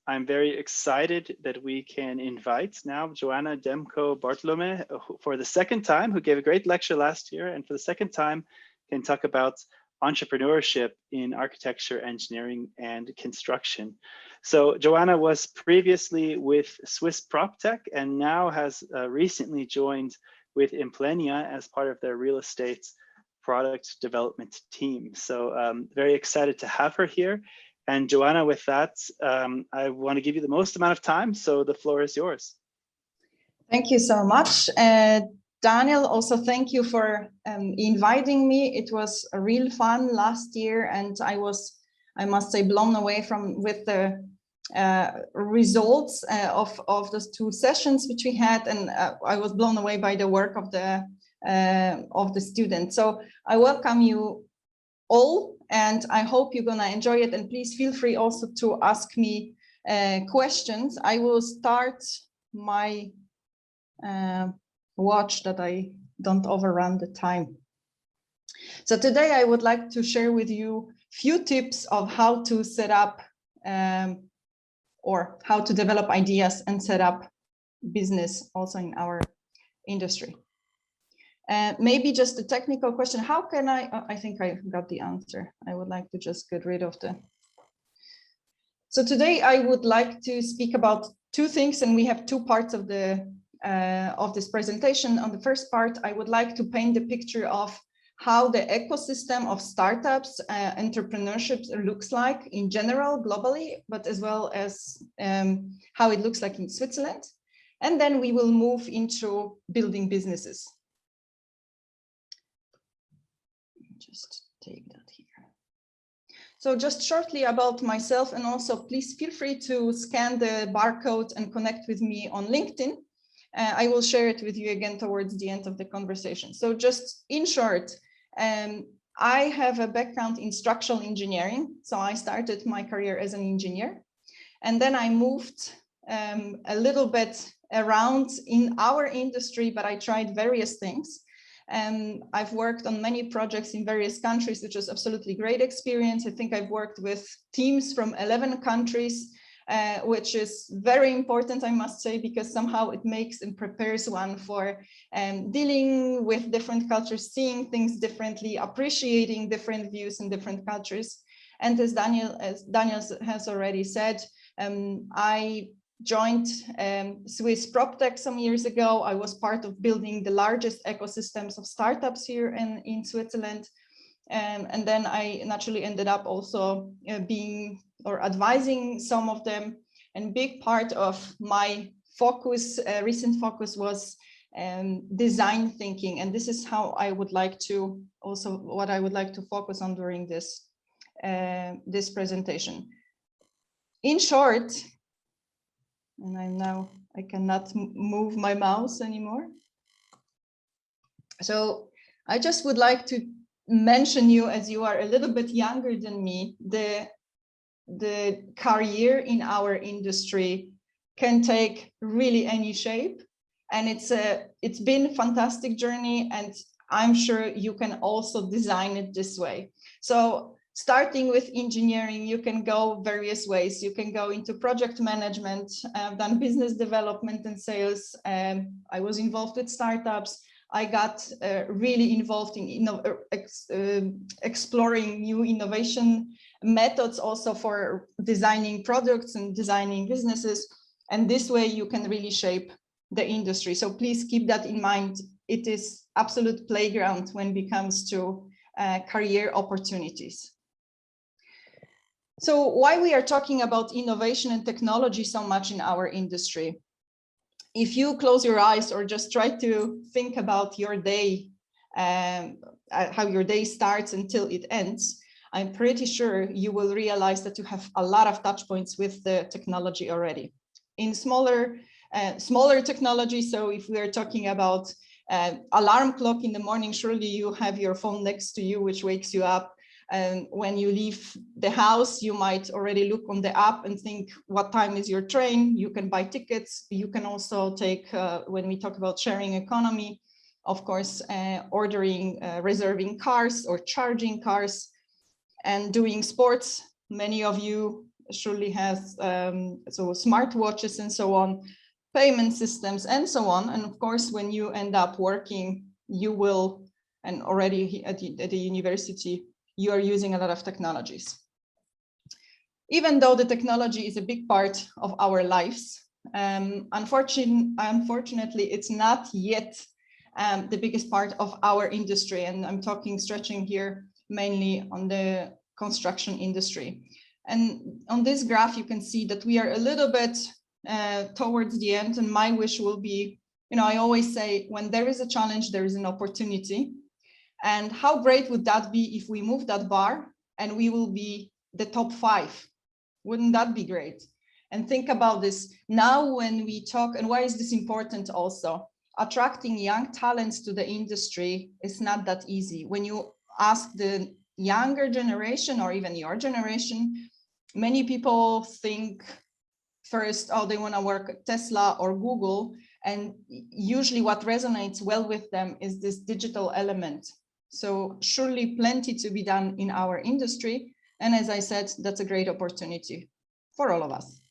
I'm very excited that we can invite now Joanna Demkow-Bartlomé for the second time, who gave a great lecture last year, and for the second time can talk about entrepreneurship in architecture, engineering, and construction. So Joanna was previously with Swiss PropTech and now has recently joined with Implenia as part of their real estate product development team. So very excited to have her here. And Joanna, with that, I want to give you the most amount of time, so the floor is yours. Thank you so much. Daniel, also thank you for inviting me. It was a real fun last year, and I was, I must say, blown away with the results of those two sessions which we had, and I was blown away by the work of the students. So I welcome you all, and I hope you're gonna enjoy it, and please feel free also to ask me questions. I will start my watch that I don't overrun the time. So today I would like to share with you few tips of how to set up or how to develop ideas and set up business also in our industry. Maybe just a technical question. How can I think I got the answer. I would like to just get rid of the. So today I would like to speak about two things, and we have two parts of this presentation. On the first part, I would like to paint the picture of how the ecosystem of startups, entrepreneurship looks like in general, globally, but as well as how it looks like in Switzerland. And then we will move into building businesses. Just take that here. So just shortly about myself, and also please feel free to scan the barcode and connect with me on LinkedIn. I will share it with you again towards the end of the conversation. So just in short, I have a background in structural engineering. So I started my career as an engineer, and then I moved a little bit around in our industry, but I tried various things. I've worked on many projects in various countries, which was absolutely great experience. I think I've worked with teams from 11 countries, which is very important, I must say, because somehow it makes and prepares one for dealing with different cultures, seeing things differently, appreciating different views and different cultures. And as Daniel has already said, I joined Swiss PropTech some years ago. I was part of building the largest ecosystems of startups here in Switzerland. And then I naturally ended up also being or advising some of them. And big part of my focus, recent focus, was design thinking. And this is how I would like to also, what I would like to focus on during this, this presentation. In short, and I cannot move my mouse anymore. So I just would like to mention you, as you are a little bit younger than me, the career in our industry can take really any shape, and it's been a fantastic journey, and I'm sure you can also design it this way. So starting with engineering, you can go various ways. You can go into project management. I've done business development and sales. I was involved with startups. I got really involved in exploring new innovation methods, also for designing products and designing businesses. And this way you can really shape the industry. So please keep that in mind. It is absolute playground when it comes to career opportunities. So why we are talking about innovation and technology so much in our industry? If you close your eyes or just try to think about your day, how your day starts until it ends, I'm pretty sure you will realize that you have a lot of touch points with the technology already. In smaller technology, so if we are talking about alarm clock in the morning, surely you have your phone next to you, which wakes you up. And when you leave the house, you might already look on the app and think, what time is your train? You can buy tickets. You can also take, when we talk about sharing economy, of course, ordering, reserving cars or charging cars, and doing sports. Many of you surely has so smartwatches and so on, payment systems and so on. And of course, when you end up working, you will, and already at the university, you are using a lot of technologies. Even though the technology is a big part of our lives, unfortunately, it's not yet the biggest part of our industry. And I'm talking stretching here mainly on the construction industry. And on this graph, you can see that we are a little bit towards the end. And my wish will be, you know, I always say, when there is a challenge, there is an opportunity. And how great would that be if we move that bar and we will be the top 5? Wouldn't that be great? And think about this now when we talk, and why is this important also? Attracting young talents to the industry is not that easy. When you ask the younger generation or even your generation, many people think first, oh, they want to work at Tesla or Google. And usually what resonates well with them is this digital element. So surely plenty to be done in our industry. And as I said, that's a great opportunity for all of us.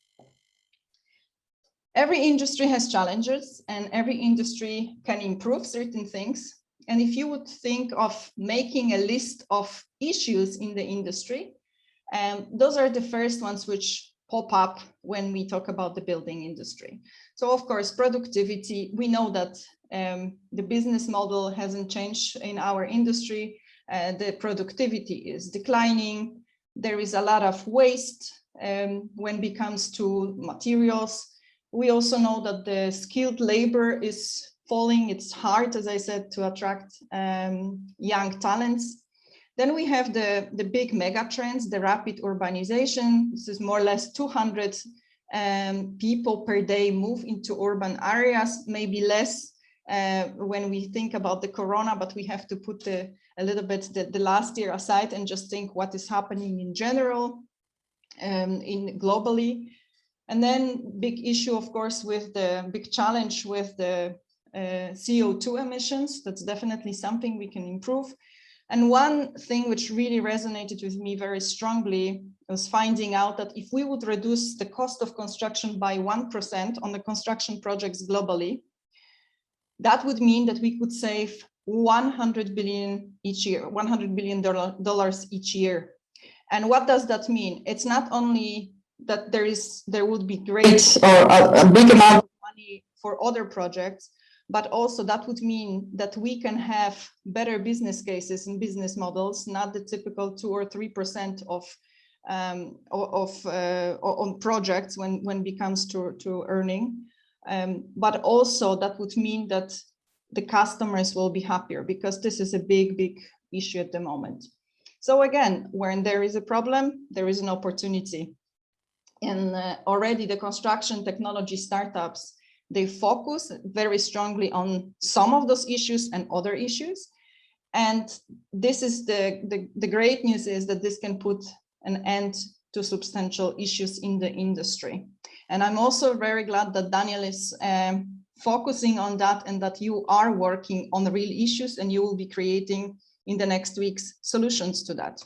Every industry has challenges and every industry can improve certain things. And if you would think of making a list of issues in the industry, those are the first ones which pop up when we talk about the building industry. So of course, productivity, we know that the business model hasn't changed in our industry. The productivity is declining. There is a lot of waste when it comes to materials. We also know that the skilled labor is falling. It's hard, as I said, to attract young talents. Then we have the big mega trends, the rapid urbanization. This is more or less 200 people per day move into urban areas, maybe less when we think about the corona, but we have to put a little bit the last year aside and just think what is happening in general globally. And then big issue, of course, with the big challenge with the CO2 emissions. That's definitely something we can improve. And one thing which really resonated with me very strongly was finding out that if we would reduce the cost of construction by 1% on the construction projects globally, that would mean that we could save $100 billion each year, $100 billion each year. And what does that mean? It's not only that there would be great or a big amount of money for other projects, but also that would mean that we can have better business cases and business models, not the typical 2 or 3% on projects when it comes to earning. But also that would mean that the customers will be happier, because this is a big issue at the moment. So again, when there is a problem, there is an opportunity. And already the construction technology startups, they focus very strongly on some of those issues and other issues. And this is the great news, is that this can put an end to substantial issues in the industry. And I'm also very glad that Daniel is focusing on that, and that you are working on the real issues, and you will be creating in the next weeks solutions to that.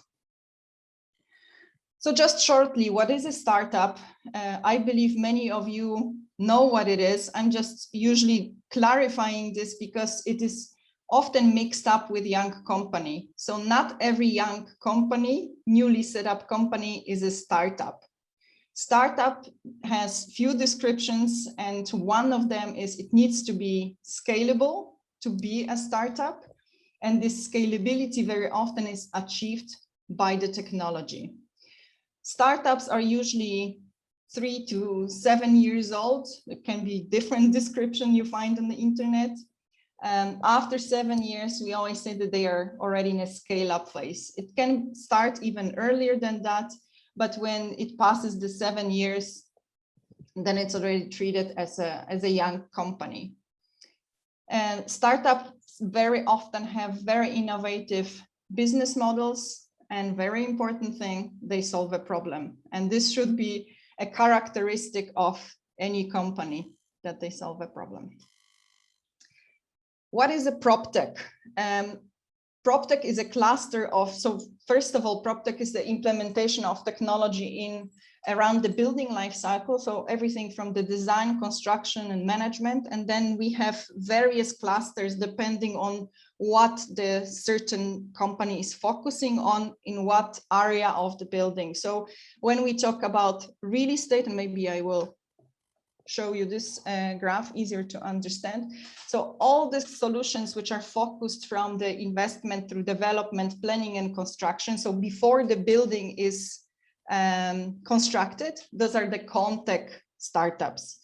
So just shortly, what is a startup? I believe many of you know what it is. I'm just usually clarifying this because it is often mixed up with young company. So not every young company, newly set up company, is a startup. Startup has few descriptions, and one of them is it needs to be scalable to be a startup. And this scalability very often is achieved by the technology. Startups are usually 3 to 7 years old. It can be different description you find on the internet. After 7 years, we always say that they are already in a scale-up phase. It can start even earlier than that, but when it passes the 7 years, then it's already treated as a young company. And startups very often have very innovative business models, and very important thing, they solve a problem. And this should be a characteristic of any company, that they solve a problem. What is a PropTech? PropTech is a cluster of, so first of all, PropTech is the implementation of technology in around the building life cycle. So everything from the design, construction, and management. And then we have various clusters depending on what the certain company is focusing on in what area of the building. So when we talk about real estate, and maybe I will show you this graph, easier to understand. So all the solutions which are focused from the investment through development, planning, and construction. So before the building is constructed, those are the ConTech startups.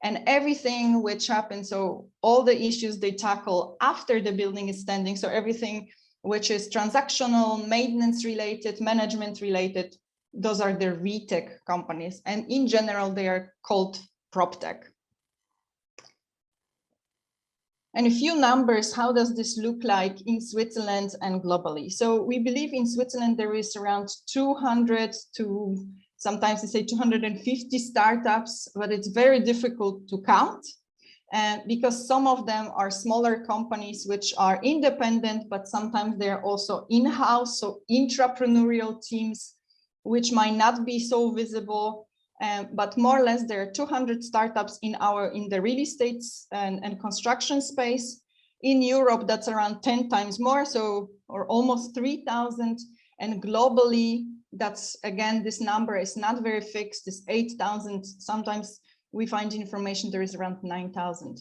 And everything which happens, so all the issues they tackle after the building is standing, so everything which is transactional, maintenance related, management related, those are the ReTech companies. And in general, they are called PropTech. And a few numbers, how does this look like in Switzerland and globally? So we believe in Switzerland there is around 200 to sometimes they say 250 startups, but it's very difficult to count because some of them are smaller companies which are independent, but sometimes they're also in-house, so intrapreneurial teams, which might not be so visible. But more or less, there are 200 startups in the real estate and construction space. In Europe, that's around 10 times more, so or almost 3,000. And globally, that's again, this number is not very fixed. It's 8,000. Sometimes we find information there is around 9,000.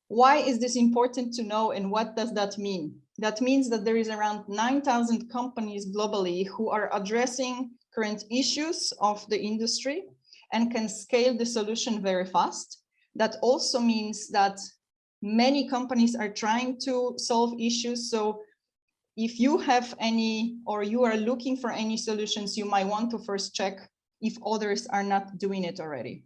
Why is this important to know, and what does that mean? That means that there is around 9,000 companies globally who are addressing current issues of the industry and can scale the solution very fast. That also means that many companies are trying to solve issues. So if you have any, or you are looking for any solutions, you might want to first check if others are not doing it already.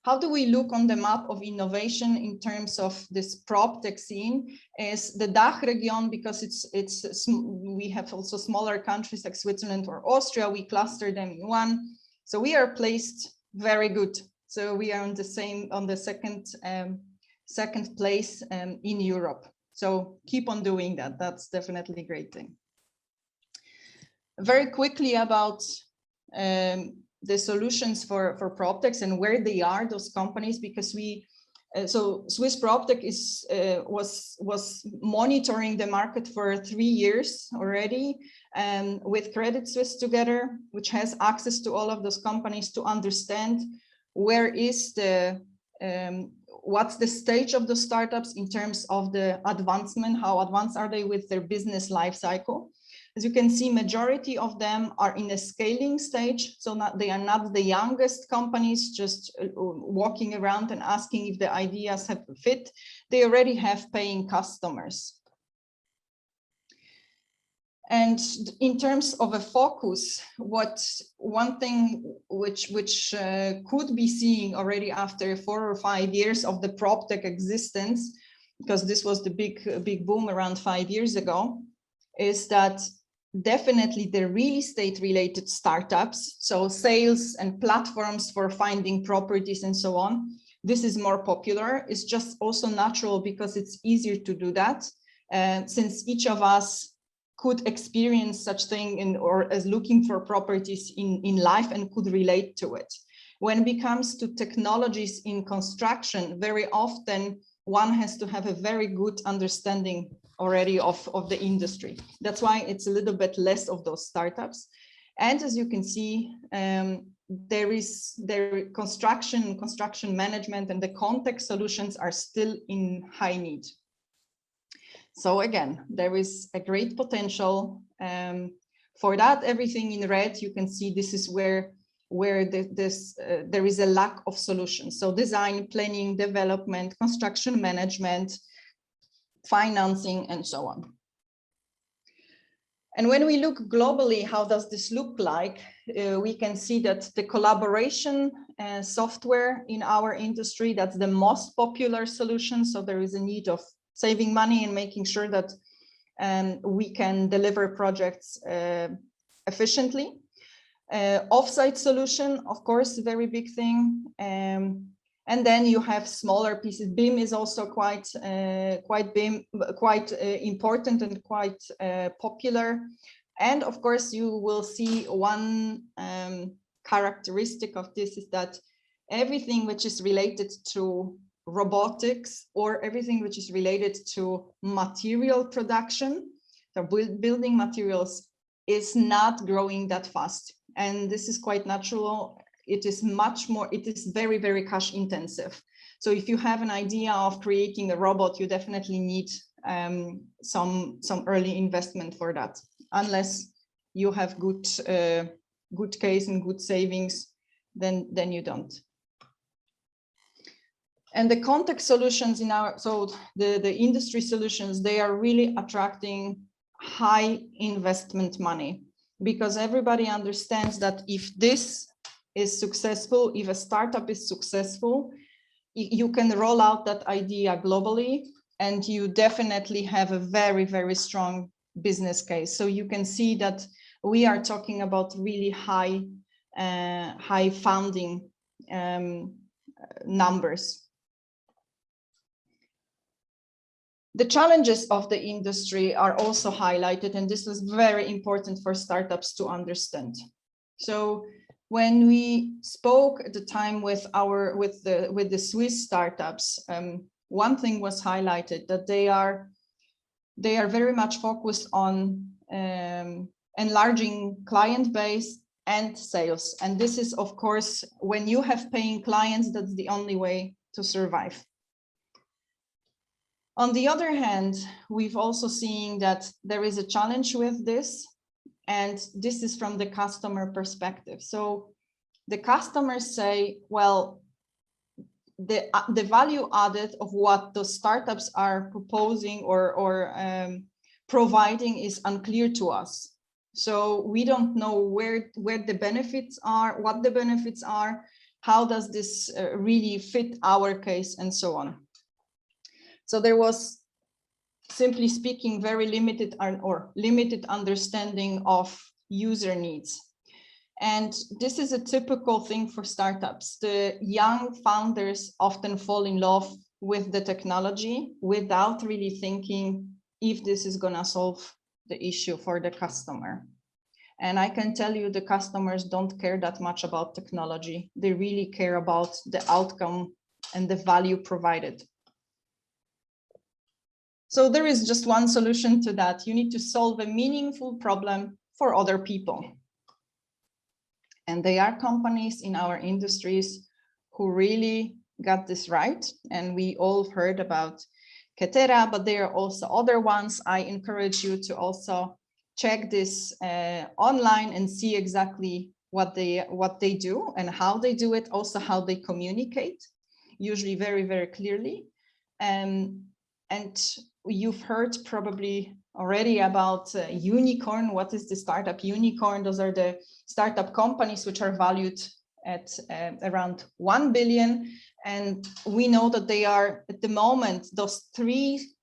How do we look on the map of innovation in terms of this PropTech scene? Is the DACH region, because we have also smaller countries like Switzerland or Austria, we cluster them in one. So we are placed very good. So we are on the second place in Europe. So keep on doing that. That's definitely a great thing. Very quickly about the solutions for PropTechs and where they are, those companies, because so Swiss PropTech was monitoring the market for 3 years already, with Credit Suisse together, which has access to all of those companies to understand where is what's the stage of the startups in terms of the advancement, how advanced are they with their business life cycle. As you can see, majority of them are in a scaling stage. So they are not the youngest companies just walking around and asking if the ideas have fit. They already have paying customers. And in terms of a focus, one thing which could be seen already after 4 or 5 years of the PropTech existence, because this was the big boom around 5 years ago, is that definitely the real estate related startups, so sales and platforms for finding properties and so on, this is more popular. It's just also natural because it's easier to do that, since each of us could experience such thing or as looking for properties in life and could relate to it. When it comes to technologies in construction, very often one has to have a very good understanding already of the industry. That's why it's a little bit less of those startups. And as you can see, construction management and the ConTech solutions are still in high need. So again, there is a great potential for that. Everything in red, you can see this is where there is a lack of solutions. So design, planning, development, construction management, financing, and so on. And when we look globally, how does this look like? We can see that the collaboration software in our industry, that's the most popular solution. So there is a need of saving money and making sure that we can deliver projects efficiently. Offsite solution, of course, a very big thing. And then you have smaller pieces. BIM is also quite important and quite popular. And of course, you will see one characteristic of this is that everything which is related to robotics or everything which is related to material production, so building materials, is not growing that fast. And this is quite natural. It is much more, it is very, very cash intensive. So if you have an idea of creating a robot, you definitely need some early investment for that, unless you have good case and good savings, then you don't. And the ConTech solutions in our, so the industry solutions, they are really attracting high investment money, because everybody understands that if this is successful, if a startup is successful, you can roll out that idea globally, and you definitely have a very, very strong business case. So you can see that we are talking about really high funding numbers. The challenges of the industry are also highlighted, and this was very important for startups to understand. So when we spoke at the time with the Swiss startups, one thing was highlighted, that they are very much focused on enlarging client base and sales. And this is, of course, when you have paying clients, that's the only way to survive. On the other hand, we've also seen that there is a challenge with this, and this is from the customer perspective. So the customers say, well, the value added of what the startups are proposing or providing is unclear to us. So we don't know where the benefits are, what the benefits are, how does this really fit our case, and so on. So there was, simply speaking, very limited understanding of user needs. And this is a typical thing for startups. The young founders often fall in love with the technology without really thinking if this is going to solve the issue for the customer. And I can tell you the customers don't care that much about technology. They really care about the outcome and the value provided. So there is just one solution to that. You need to solve a meaningful problem for other people. And there are companies in our industries who really got this right. And we all heard about Ketera, but there are also other ones. I encourage you to also check this online and see exactly what they do and how they do it, also how they communicate, usually very, very clearly. And you've heard probably already about unicorn. What is the startup unicorn? Those are the startup companies which are valued at around 1 billion. And we know that they are, at the moment, those three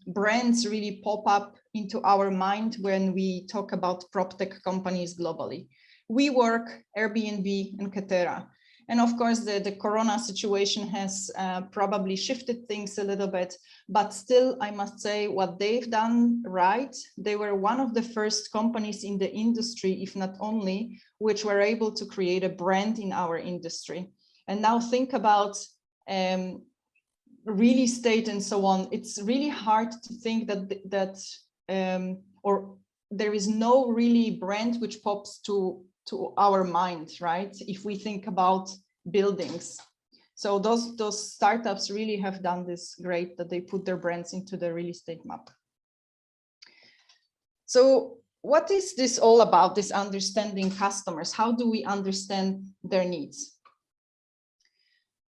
brands really pop up into our mind when we talk about PropTech companies globally. WeWork, Airbnb, and Ketera. And of course, the Corona situation has probably shifted things a little bit, but still, I must say what they've done right. They were one of the first companies in the industry, if not only, which were able to create a brand in our industry. And now think about real estate and so on. It's really hard to think that or there is no really brand which pops to our mind, right? If we think about buildings. So those startups really have done this great, that they put their brands into the real estate map. So what is this all about, this understanding customers? How do we understand their needs?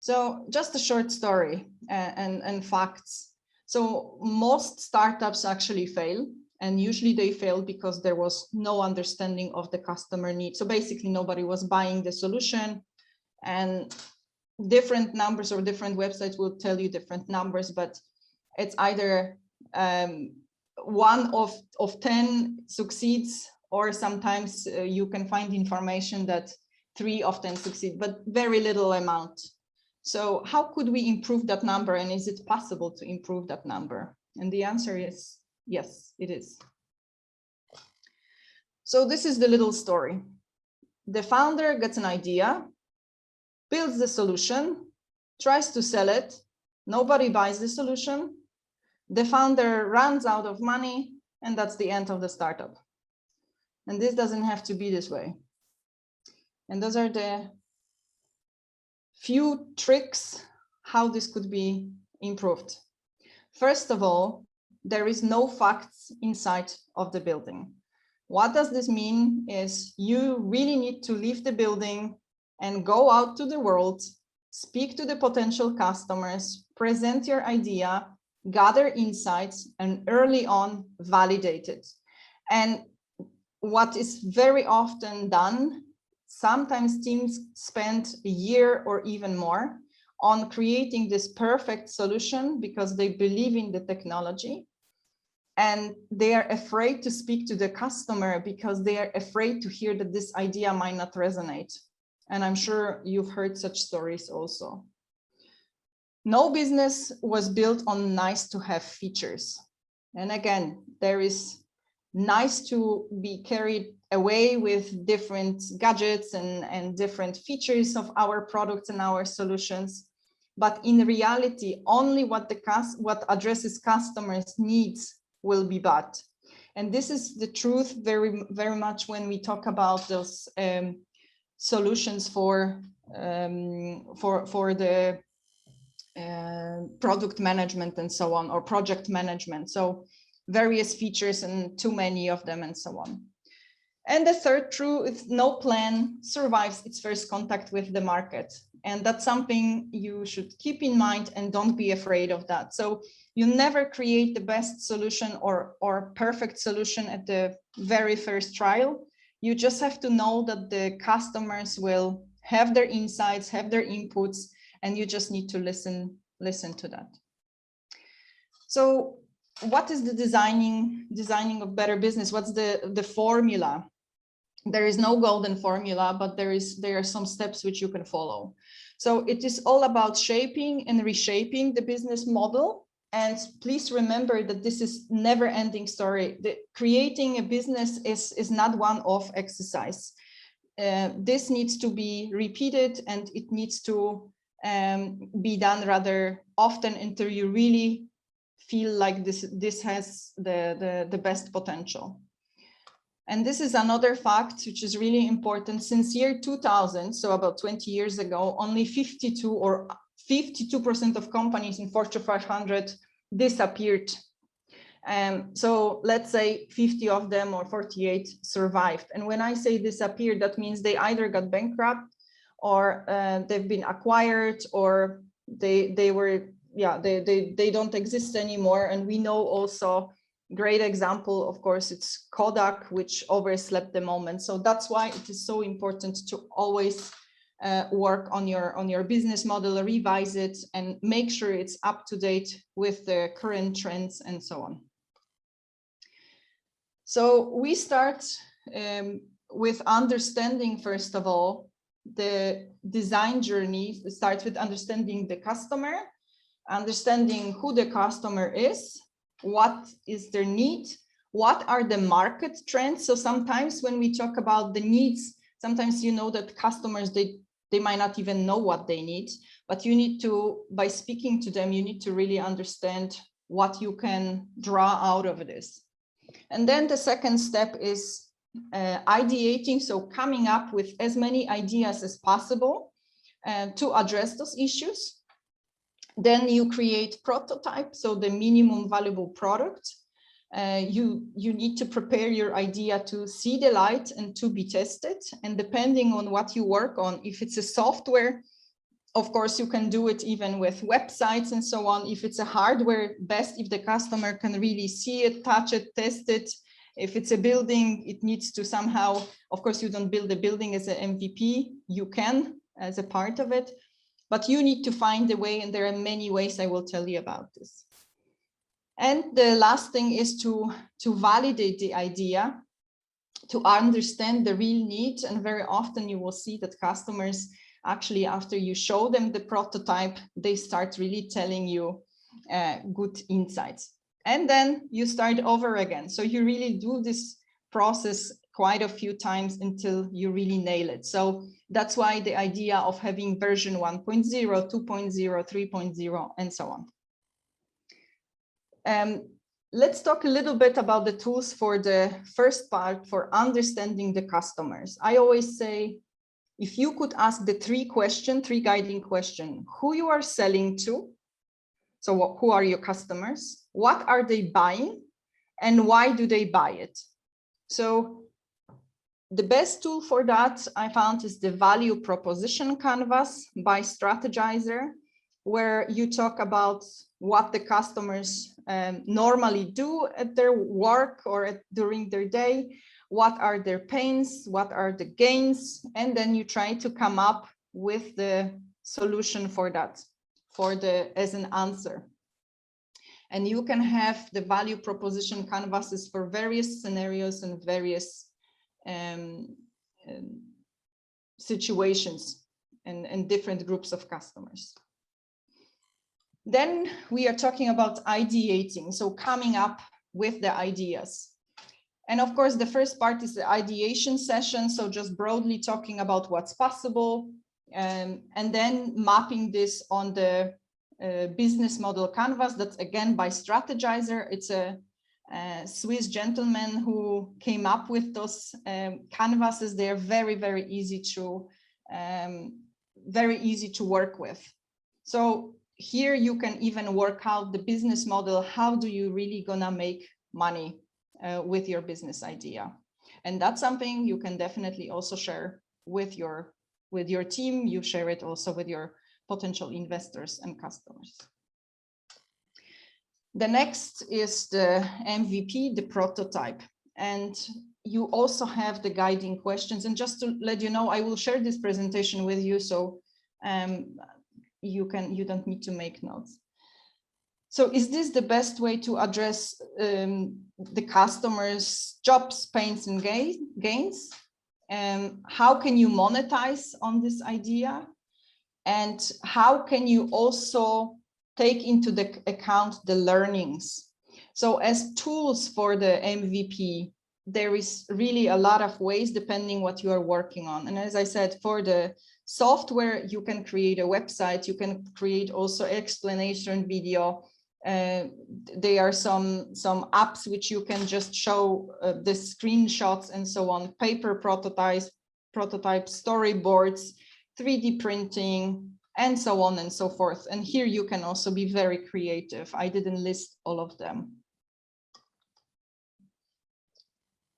So just a short story and facts. So most startups actually fail. And usually they fail because there was no understanding of the customer need. So basically nobody was buying the solution, and different numbers or different websites will tell you different numbers, but it's either 1 of 10 succeeds, or sometimes you can find information that 3 of 10 succeed, but very little amount. So how could we improve that number, and is it possible to improve that number? And the answer is yes, it is. So this is the little story. The founder gets an idea, builds the solution, tries to sell it, nobody buys the solution, the founder runs out of money, and that's the end of the startup. And this doesn't have to be this way. And those are the few tricks how this could be improved. First of all, there is no facts inside of the building. What does this mean is you really need to leave the building and go out to the world, speak to the potential customers, present your idea, gather insights, and early on validate it. And what is very often done, sometimes teams spend a year or even more on creating this perfect solution because they believe in the technology. And they are afraid to speak to the customer because they are afraid to hear that this idea might not resonate. And I'm sure you've heard such stories also. No business was built on nice to have features. And again, there is nice to be carried away with different gadgets and different features of our products and our solutions. But in reality, only what addresses customers' needs will be bought. And this is the truth very, very much when we talk about those solutions for the product management and so on, or project management. So various features and too many of them and so on. And the third truth is no plan survives its first contact with the market. And that's something you should keep in mind and don't be afraid of that. So you never create the best solution or perfect solution at the very first trial. You just have to know that the customers will have their insights, have their inputs, and you just need to listen to that. So what is the designing of better business? What's the formula? There is no golden formula, but there are some steps which you can follow. So it is all about shaping and reshaping the business model. And please remember that this is never-ending story. Creating a business is not one-off exercise. This needs to be repeated, and it needs to be done rather often until you really feel like this has the best potential. And this is another fact which is really important. Since year 2000, so about 20 years ago, only 52% of companies in Fortune 500 disappeared. So let's say 50 of them or 48 survived. And when I say disappeared, that means they either got bankrupt or they've been acquired, or they don't exist anymore. And we know also great example, of course, it's Kodak, which overslept the moment. So that's why it is so important to always work on your business model, revise it, and make sure it's up to date with the current trends and so on. So we start with understanding, first of all, the design journey. It starts with understanding the customer, understanding who the customer is, what is their need, what are the market trends. So sometimes when we talk about the needs, sometimes you know that customers, they might not even know what they need, but you need to, by speaking to them, you need to really understand what you can draw out of this. And then the second step is ideating, so coming up with as many ideas as possible to address those issues. Then you create prototype, so the minimum valuable product. You need to prepare your idea to see the light and to be tested. And depending on what you work on, if it's a software, of course, you can do it even with websites and so on. If it's a hardware, best if the customer can really see it, touch it, test it. If it's a building, it needs to somehow, of course, you don't build a building as an MVP, you can as a part of it, but you need to find a way, and there are many ways I will tell you about this. And the last thing is to validate the idea, to understand the real need. And very often you will see that customers actually after you show them the prototype, they start really telling you good insights. And then you start over again. So you really do this process quite a few times until you really nail it. So that's why the idea of having version 1.0, 2.0, 3.0, and so on. Let's talk a little bit about the tools for the first part, for understanding the customers. I always say, if you could ask the three guiding questions: who you are selling to, so who are your customers, what are they buying, and why do they buy it? So the best tool for that I found is the value proposition canvas by Strategizer, where you talk about what the customers normally do at their work or during their day, what are their pains, what are the gains, and then you try to come up with the solution for that, as an answer. And you can have the value proposition canvases for various scenarios and various situations and different groups of customers. Then we are talking about ideating, so coming up with the ideas. And of course, the first part is the ideation session, so just broadly talking about what's possible, and then mapping this on the business model canvas. That's again by Strategizer. It's a Swiss gentleman who came up with those canvases. They're very, very easy to work with. So here you can even work out the business model. How do you really gonna make money with your business idea? And that's something you can definitely also share with your team. You share it also with your potential investors and customers. The next is the MVP, the prototype. And you also have the guiding questions. And just to let you know, I will share this presentation with you, so you don't need to make notes. So is this the best way to address the customers' jobs, pains, and gains? How can you monetize on this idea? And how can you also take into the account the learnings? So as tools for the MVP, there is really a lot of ways depending what you are working on. And as I said, for the software, you can create a website, you can create also explanation video. There are some apps which you can just show the screenshots and so on, paper prototypes, storyboards, 3D printing, and so on and so forth. And here you can also be very creative. I didn't list all of them.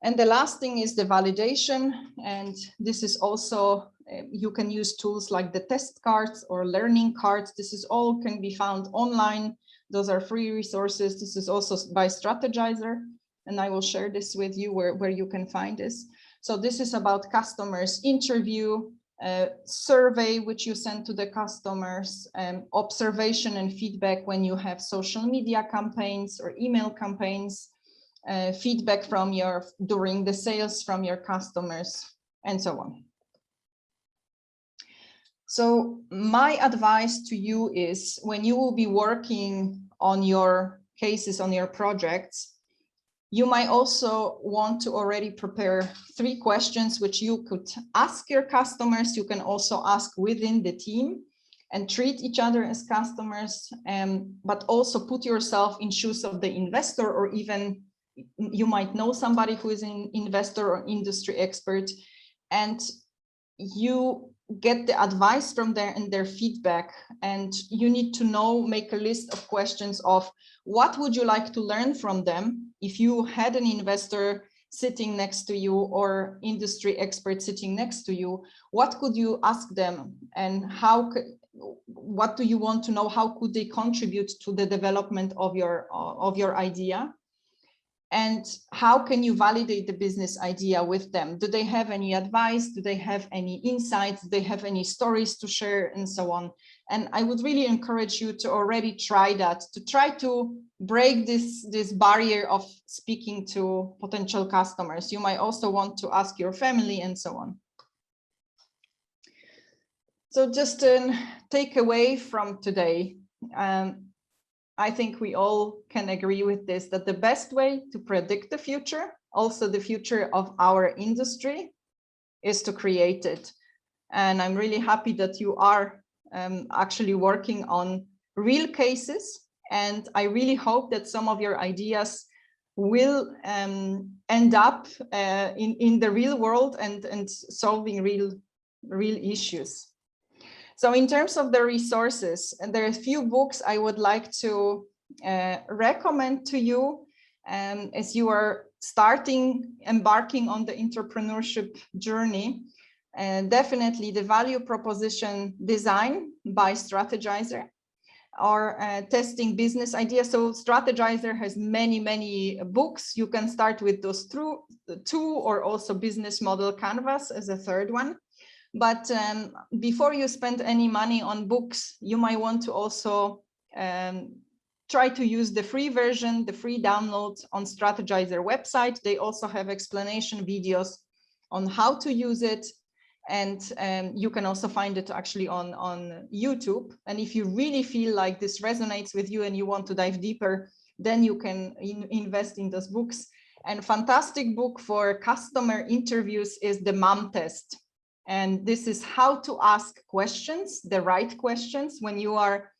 And the last thing is the validation. And this is also, you can use tools like the test cards or learning cards. This is all can be found online. Those are free resources. This is also by Strategizer. And I will share this with you where you can find this. So this is about customers interview, survey, which you send to the customers, observation and feedback when you have social media campaigns or email campaigns, feedback from during the sales from your customers, and so on. So my advice to you is, when you will be working on your cases, on your projects, you might also want to already prepare 3 questions which you could ask your customers. You can also ask within the team and treat each other as customers, but also put yourself in shoes of the investor, or even you might know somebody who is an investor or industry expert, and you get the advice from there and their feedback. And you need to make a list of questions of what would you like to learn from them. If you had an investor sitting next to you or industry expert sitting next to you, what could you ask them, and what do you want to know? How could they contribute to the development of your idea? And how can you validate the business idea with them? Do they have any advice? Do they have any insights? Do they have any stories to share, and so on? And I would really encourage you to already try that, to try to break this barrier of speaking to potential customers. You might also want to ask your family and so on. So just a takeaway from today. I think we all can agree with this, that the best way to predict the future, also the future of our industry, is to create it. And I'm really happy that you are actually working on real cases. And I really hope that some of your ideas will end up in the real world and solving real issues. So in terms of the resources, and there are a few books I would like to recommend to you as you are embarking on the entrepreneurship journey. Definitely the Value Proposition Design by Strategizer, or Testing Business Ideas. So Strategizer has many books. You can start with those two, or also Business Model Canvas as a third one. But before you spend any money on books, you might want to also try to use the free version, the free download on Strategizer website. They also have explanation videos on how to use it. And you can also find it actually on YouTube. And if you really feel like this resonates with you and you want to dive deeper, then you can invest in those books. And a fantastic book for customer interviews is the MOM test. And this is how to ask questions, the right questions, when you are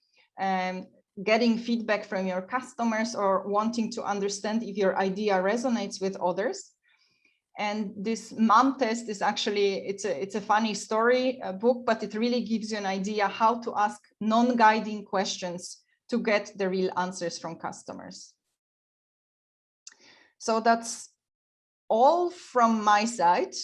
getting feedback from your customers or wanting to understand if your idea resonates with others. And this MOM test is actually, it's a funny story book, but it really gives you an idea how to ask non-guiding questions to get the real answers from customers. So that's all from my side.